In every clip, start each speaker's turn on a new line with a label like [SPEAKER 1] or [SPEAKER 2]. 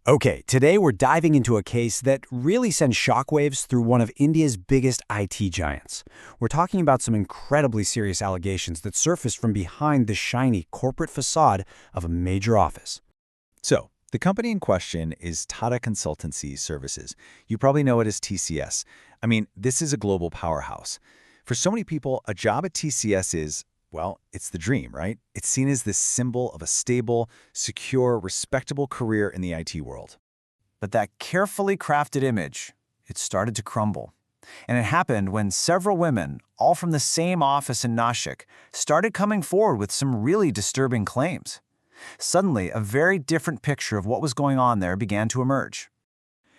[SPEAKER 1] Okay, today we're diving into a case that really sends shockwaves through one of India's biggest IT giants. We're talking about some incredibly serious allegations that surfaced from behind the shiny corporate facade of a major office.
[SPEAKER 2] So, the company in question is Tata Consultancy Services. You probably know it as TCS. I mean, this is a global powerhouse. For so many people, a job at TCS is, well, it's the dream, right? It's seen as this symbol of a stable, secure, respectable career in the IT world.
[SPEAKER 3] But that carefully crafted image, it started to crumble. And it happened when several women, all from the same office in Nashik, started coming forward with some really disturbing claims. Suddenly, a very different picture of what was going on there began to emerge.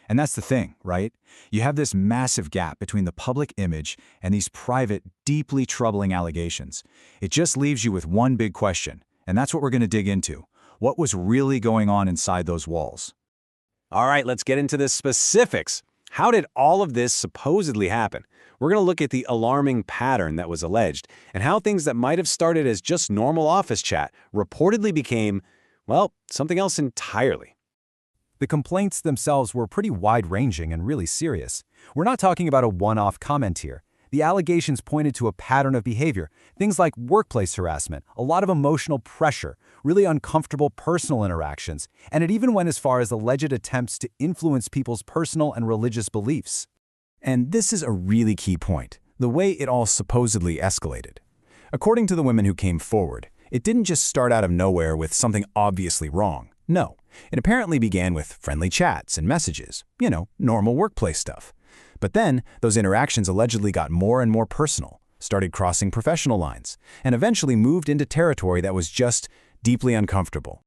[SPEAKER 1] And that's the thing, right? You have this massive gap between the public image and these private, deeply troubling allegations. It just leaves you with one big question, and that's what we're going to dig into. What was really going on inside those walls?
[SPEAKER 4] All right, let's get into the specifics. How did all of this supposedly happen? We're going to look at the alarming pattern that was alleged and how things that might have started as just normal office chat reportedly became, well, something else entirely.
[SPEAKER 5] The complaints themselves were pretty wide-ranging and really serious. We're not talking about a one-off comment here. The allegations pointed to a pattern of behavior, things like workplace harassment, a lot of emotional pressure, really uncomfortable personal interactions, and it even went as far as alleged attempts to influence people's personal and religious beliefs. And this is a really key point, the way it all supposedly escalated. According to the women who came forward, it didn't just start out of nowhere with something obviously wrong. No, it apparently began with friendly chats and messages, normal workplace stuff. But then, those interactions allegedly got more and more personal, started crossing professional lines, and eventually moved into territory that was just deeply uncomfortable.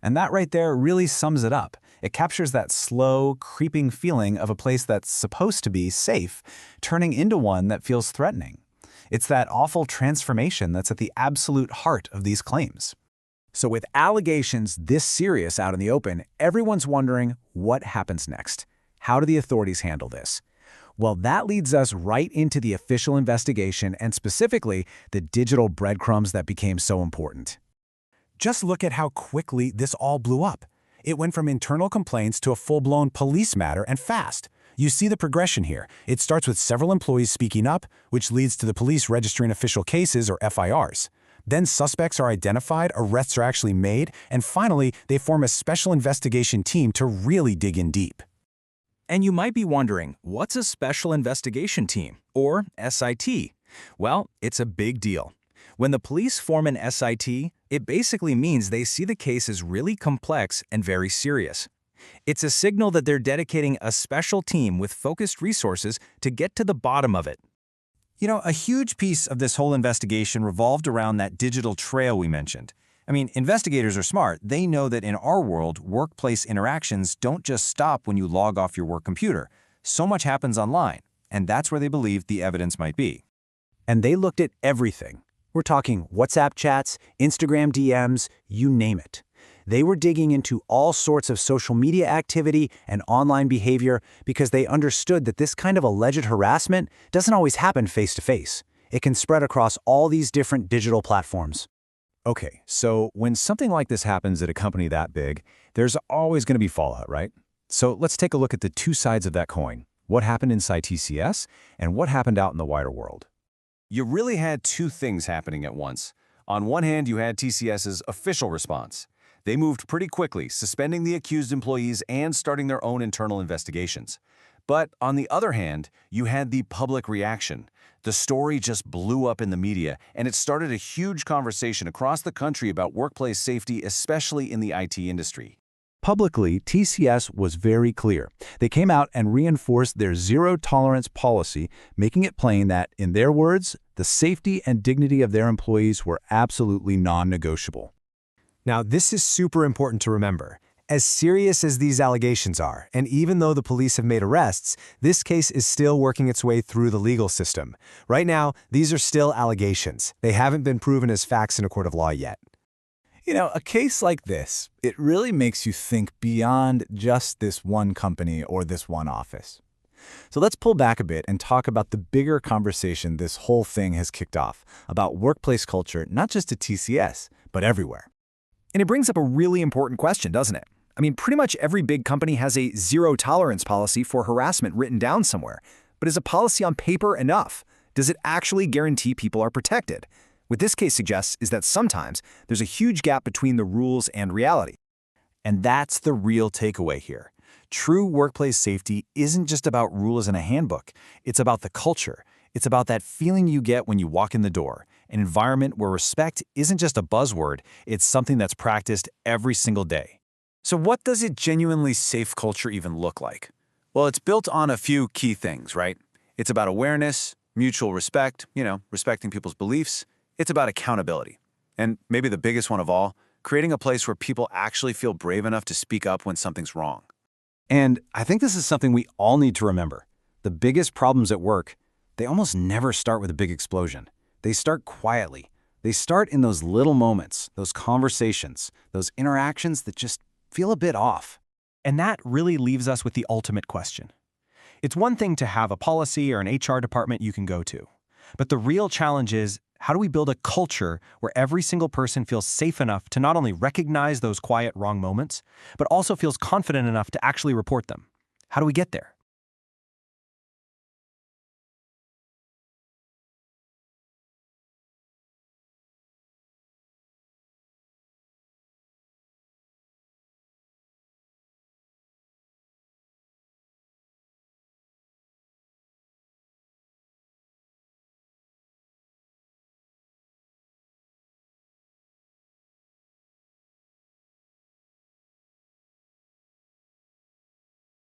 [SPEAKER 5] And that right there really sums it up. It captures that slow, creeping feeling of a place that's supposed to be safe, turning into one that feels threatening. It's that awful transformation that's at the absolute heart of these claims. So with allegations this serious out in the open, everyone's wondering what happens next. How do the authorities handle this? Well, that leads us right into the official investigation and specifically the digital breadcrumbs that became so important. Just look at how quickly this all blew up. It went from internal complaints to a full-blown police matter and fast. You see the progression here. It starts with several employees speaking up, which leads to the police registering official cases or FIRs. Then suspects are identified, arrests are actually made, and finally, they form a special investigation team to really dig in deep. And you might be wondering, what's a special investigation team, or SIT? Well, it's a big deal. When the police form an SIT, it basically means they see the case as really complex and very serious. It's a signal that they're dedicating a special team with focused resources to get to the bottom of it. A huge piece of this whole investigation revolved around that digital trail we mentioned. I mean, investigators are smart. They know that in our world, workplace interactions don't just stop when you log off your work computer. So much happens online, and that's where they believe the evidence might be.
[SPEAKER 1] And they looked at everything. We're talking WhatsApp chats, Instagram DMs, you name it. They were digging into all sorts of social media activity and online behavior because they understood that this kind of alleged harassment doesn't always happen face-to-face. It can spread across all these different digital platforms.
[SPEAKER 5] Okay, so when something like this happens at a company that big, there's always going to be fallout, right? So let's take a look at the two sides of that coin. What happened inside TCS and what happened out in the wider world.
[SPEAKER 4] You really had two things happening at once. On one hand, you had TCS's official response. They moved pretty quickly, suspending the accused employees and starting their own internal investigations. But on the other hand, you had the public reaction. The story just blew up in the media, and it started a huge conversation across the country about workplace safety, especially in the IT industry.
[SPEAKER 5] Publicly, TCS was very clear. They came out and reinforced their zero-tolerance policy, making it plain that, in their words, the safety and dignity of their employees were absolutely non-negotiable.
[SPEAKER 6] Now, this is super important to remember. As serious as these allegations are, and even though the police have made arrests, this case is still working its way through the legal system. Right now, these are still allegations. They haven't been proven as facts in a court of law yet.
[SPEAKER 5] A case like this, it really makes you think beyond just this one company or this one office. So let's pull back a bit and talk about the bigger conversation this whole thing has kicked off about workplace culture, not just at TCS, but everywhere.
[SPEAKER 6] And it brings up a really important question, doesn't it?
[SPEAKER 5] I mean, pretty much every big company has a zero-tolerance policy for harassment written down somewhere. But is a policy on paper enough? Does it actually guarantee people are protected? What this case suggests is that sometimes there's a huge gap between the rules and reality.
[SPEAKER 2] And that's the real takeaway here. True workplace safety isn't just about rules in a handbook. It's about the culture. It's about that feeling you get when you walk in the door, an environment where respect isn't just a buzzword, it's something that's practiced every single day. So what does a genuinely safe culture even look like? Well, it's built on a few key things, right? It's about awareness, mutual respect, respecting people's beliefs. It's about accountability. And maybe the biggest one of all, creating a place where people actually feel brave enough to speak up when something's wrong.
[SPEAKER 5] And I think this is something we all need to remember. The biggest problems at work, they almost never start with a big explosion. They start quietly. They start in those little moments, those conversations, those interactions that just feel a bit off.
[SPEAKER 7] And that really leaves us with the ultimate question. It's one thing to have a policy or an HR department you can go to. But the real challenge is, how do we build a culture where every single person feels safe enough to not only recognize those quiet wrong moments, but also feels confident enough to actually report them? How do we get there?